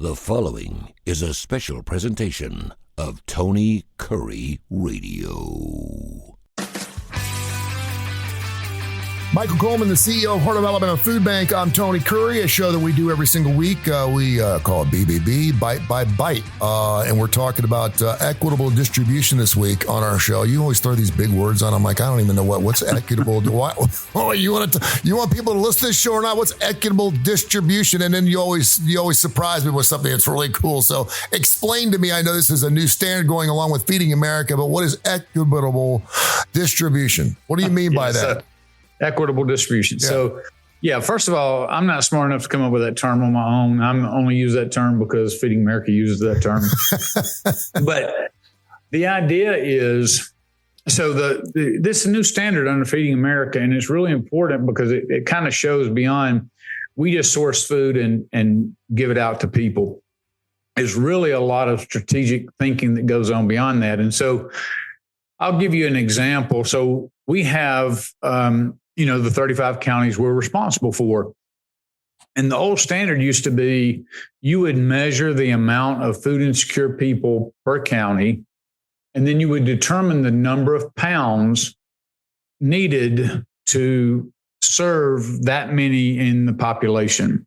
The following is a special presentation of Tony Kurre Radio. Michael Coleman, the CEO of Heart of Alabama Food Bank. I'm Tony Kurre, a show that we do every single week. We call it BBB, Bite by Bite. And we're talking about equitable distribution this week on our show. You always throw these big words on. I'm like, I don't even know what's equitable. You want people to listen to this show or not? What's equitable distribution? And then you always surprise me with something that's really cool. So explain to me, I know this is a new standard going along with Feeding America, but what is equitable distribution? What do you mean by that? Equitable distribution. Yeah. So, first of all, I'm not smart enough to come up with that term on my own. I'm only use that term because Feeding America uses that term. But the idea is, so this is a new standard under Feeding America, and it's really important because it kind of shows beyond we just source food and give it out to people. There's really a lot of strategic thinking that goes on beyond that. And so I'll give you an example. So we have, the 35 counties we're responsible for. And the old standard used to be you would measure the amount of food insecure people per county, and then you would determine the number of pounds needed to serve that many in the population.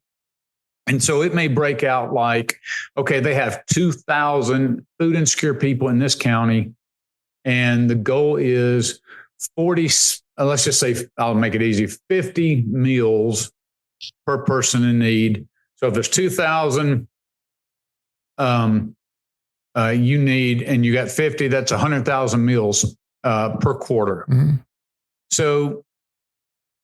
And so it may break out like, okay, they have 2,000 food insecure people in this county, and the goal is 40, let's just say, I'll make it easy, 50 meals per person in need. So if there's 2,000 you need, and you got 50, that's 100,000 meals per quarter. Mm-hmm. So,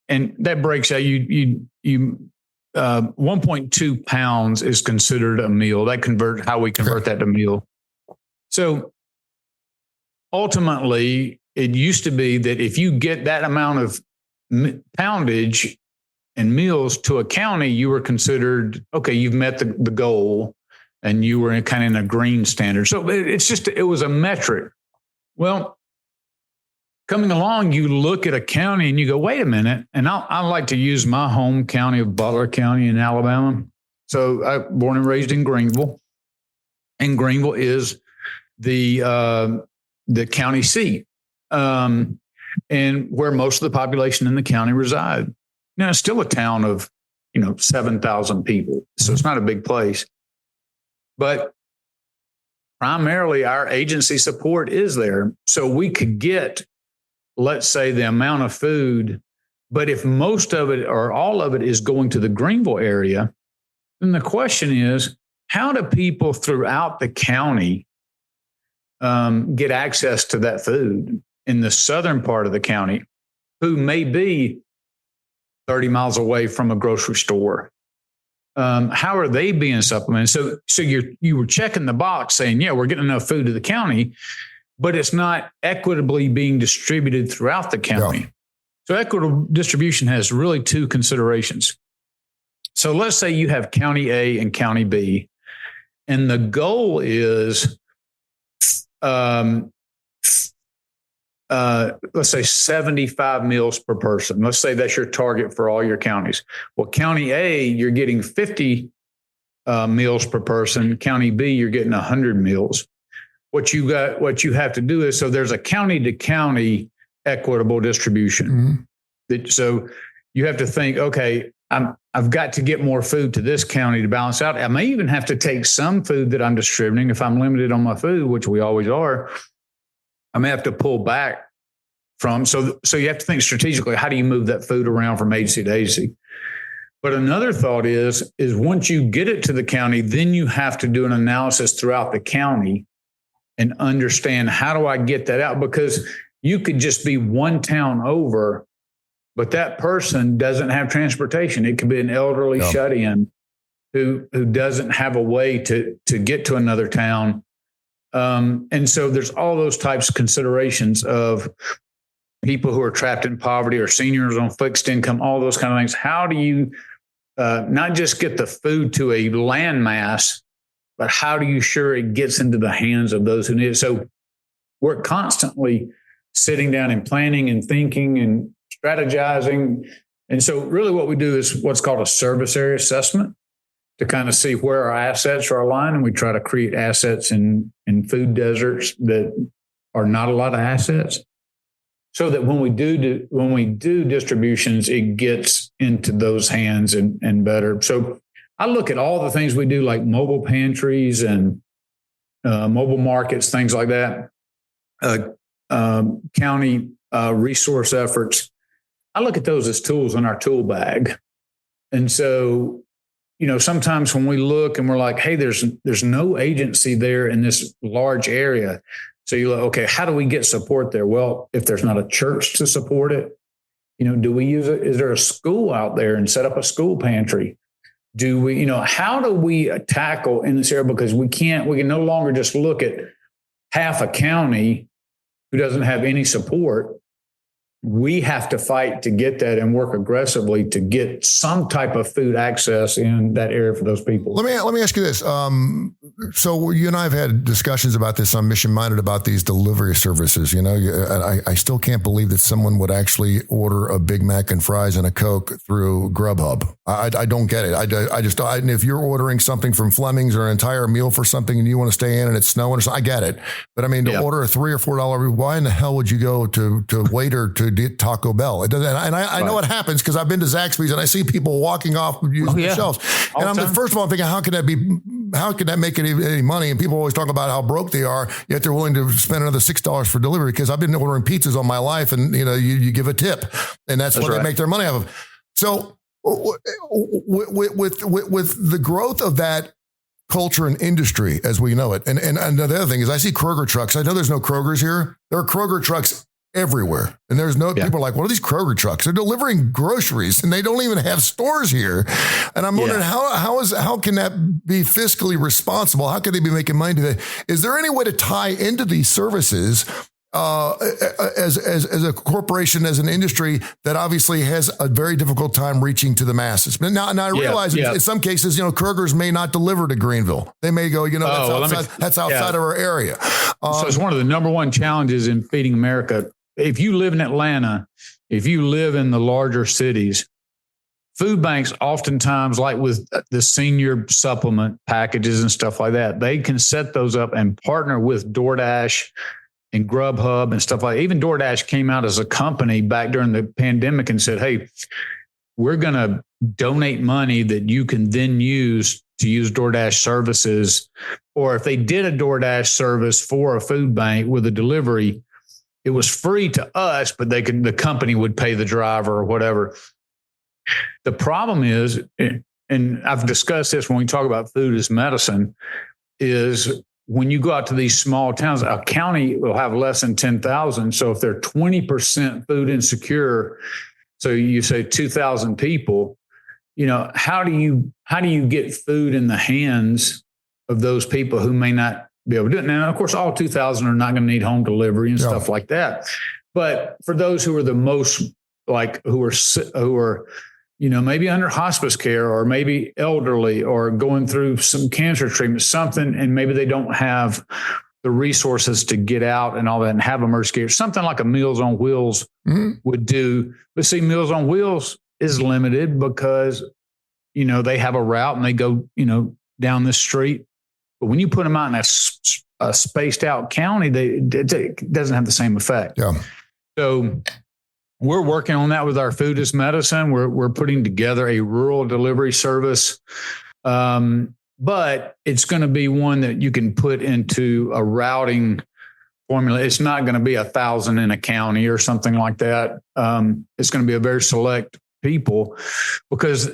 and that breaks out, 1.2 pounds is considered a meal. How we convert that to meal. So ultimately, it used to be that if you get that amount of poundage and meals to a county, you were considered, okay, you've met the goal, and you were kind of in a green standard. So it was a metric. Well, coming along, you look at a county and you go, wait a minute. And I like to use my home county of Butler County in Alabama. So I'm born and raised in Greenville, and Greenville is the county seat. And where most of the population in the county reside. Now, it's still a town of, 7,000 people. So it's not a big place. But primarily our agency support is there. So we could get, let's say, the amount of food. But if most of it or all of it is going to the Greenville area, then the question is, how do people throughout the county get access to that food in the southern part of the county, who may be 30 miles away from a grocery store? How are they being supplemented? So you were checking the box saying, we're getting enough food to the county, but it's not equitably being distributed throughout the county. Yeah. So equitable distribution has really two considerations. So let's say you have County A and County B, and the goal is let's say 75 meals per person. Let's say that's your target for all your counties. Well, County A, you're getting 50 meals per person. County B, you're getting 100 meals. What you have to do is, so there's a county to county equitable distribution. Mm-hmm. So you have to think, okay, I've got to get more food to this county to balance out. I may even have to take some food that I'm distributing. If I'm limited on my food, which we always are, I may have to pull back from. So you have to think strategically, how do you move that food around from agency to agency? But another thought is once you get it to the county, then you have to do an analysis throughout the county and understand, how do I get that out? Because you could just be one town over, but that person doesn't have transportation. It could be an elderly shut-in who doesn't have a way to get to another town. And so there's all those types of considerations of people who are trapped in poverty or seniors on fixed income, all those kind of things. How do you not just get the food to a landmass, but how do you sure it gets into the hands of those who need it? So we're constantly sitting down and planning and thinking and strategizing. And so really what we do is what's called a service area assessment to kind of see where our assets are aligned, and we try to create assets in food deserts that are not a lot of assets, so that when we do distributions, it gets into those hands and better. So I look at all the things we do, like mobile pantries and mobile markets, things like that, county resource efforts. I look at those as tools in our tool bag. And so, sometimes when we look and we're like, hey, there's no agency there in this large area. So you're like, okay, how do we get support there? Well, if there's not a church to support it, do we use it? Is there a school out there and set up a school pantry? Do we, how do we tackle in this area? Because we can no longer just look at half a county who doesn't have any support. We have to fight to get that and work aggressively to get some type of food access in that area for those people. Let me ask you this. So you and I have had discussions about this. I'm mission minded about these delivery services. I still can't believe that someone would actually order a Big Mac and fries and a Coke through Grubhub. I don't get it. If you're ordering something from Fleming's or an entire meal for something and you want to stay in and it's snowing or something, I get it. But I mean, to order a $3 or $4, why in the hell would you go to Waiter to get Taco Bell? It doesn't, and I know what happens because I've been to Zaxby's and I see people walking off using the shelves. And first of all, I'm thinking, how can that make any money? And people always talk about how broke they are, yet they're willing to spend another $6 for delivery, because I've been ordering pizzas all my life, and you give a tip, and that's what they make their money out of. So with the growth of that culture and industry as we know it, and the other thing is, I see Kroger trucks. I know there's no Krogers here. There are Kroger trucks everywhere. And there's people are like, what are these Kroger trucks? They're delivering groceries and they don't even have stores here. And I'm wondering how can that be fiscally responsible? How can they be making money today? Is there any way to tie into these services as a corporation, as an industry that obviously has a very difficult time reaching to the masses? But now I realize in some cases, Kroger's may not deliver to Greenville. They may go, that's outside of our area. So it's one of the number one challenges in feeding America. If you live in Atlanta, if you live in the larger cities, food banks oftentimes, like with the senior supplement packages and stuff like that, they can set those up and partner with DoorDash and Grubhub and stuff like that. Even DoorDash came out as a company back during the pandemic and said, hey, we're going to donate money that you can then use to use DoorDash services. Or if they did a DoorDash service for a food bank with a delivery, it was free to us, but the company would pay the driver or whatever. The problem is, and I've discussed this when we talk about food as medicine, is when you go out to these small towns, a county will have less than 10,000. So if they're 20% food insecure, so you say 2,000 people, how do you get food in the hands of those people who may not be able to do it? Now, of course, all 2,000 are not going to need home delivery and stuff like that. But for those who are the most who are maybe under hospice care, or maybe elderly, or going through some cancer treatment, something, and maybe they don't have the resources to get out and all that and have emergency care, something like a Meals on Wheels would do. But see, Meals on Wheels is limited because, they have a route and they go, down the street. But when you put them out in a spaced out county, it doesn't have the same effect. Yeah. So we're working on that with our Food as Medicine. We're putting together a rural delivery service, but it's going to be one that you can put into a routing formula. It's not going to be 1,000 in a county or something like that. It's going to be a very select people, because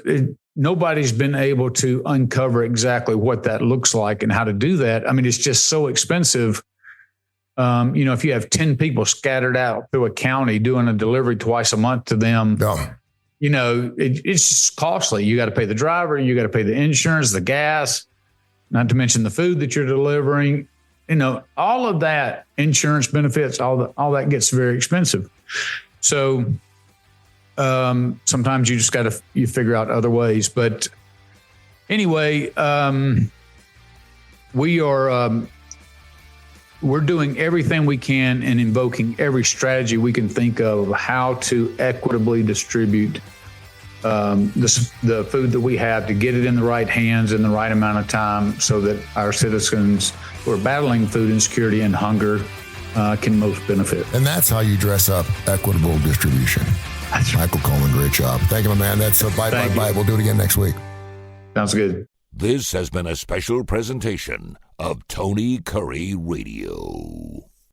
nobody's been able to uncover exactly what that looks like and how to do that. I mean, it's just so expensive. If you have 10 people scattered out through a county doing a delivery twice a month to them, it's just costly. You got to pay the driver, you got to pay the insurance, the gas, not to mention the food that you're delivering. All of that, insurance benefits, all that gets very expensive. So sometimes you just got to figure out other ways. But anyway, we're doing everything we can and invoking every strategy we can think of how to equitably distribute the food that we have, to get it in the right hands in the right amount of time so that our citizens who are battling food insecurity and hunger can most benefit. And that's how you dress up equitable distribution. That's right. Michael Coleman, great job. Thank you, my man. That's Bite by Bite. We'll do it again next week. Sounds good. This has been a special presentation of Tony Curry Radio.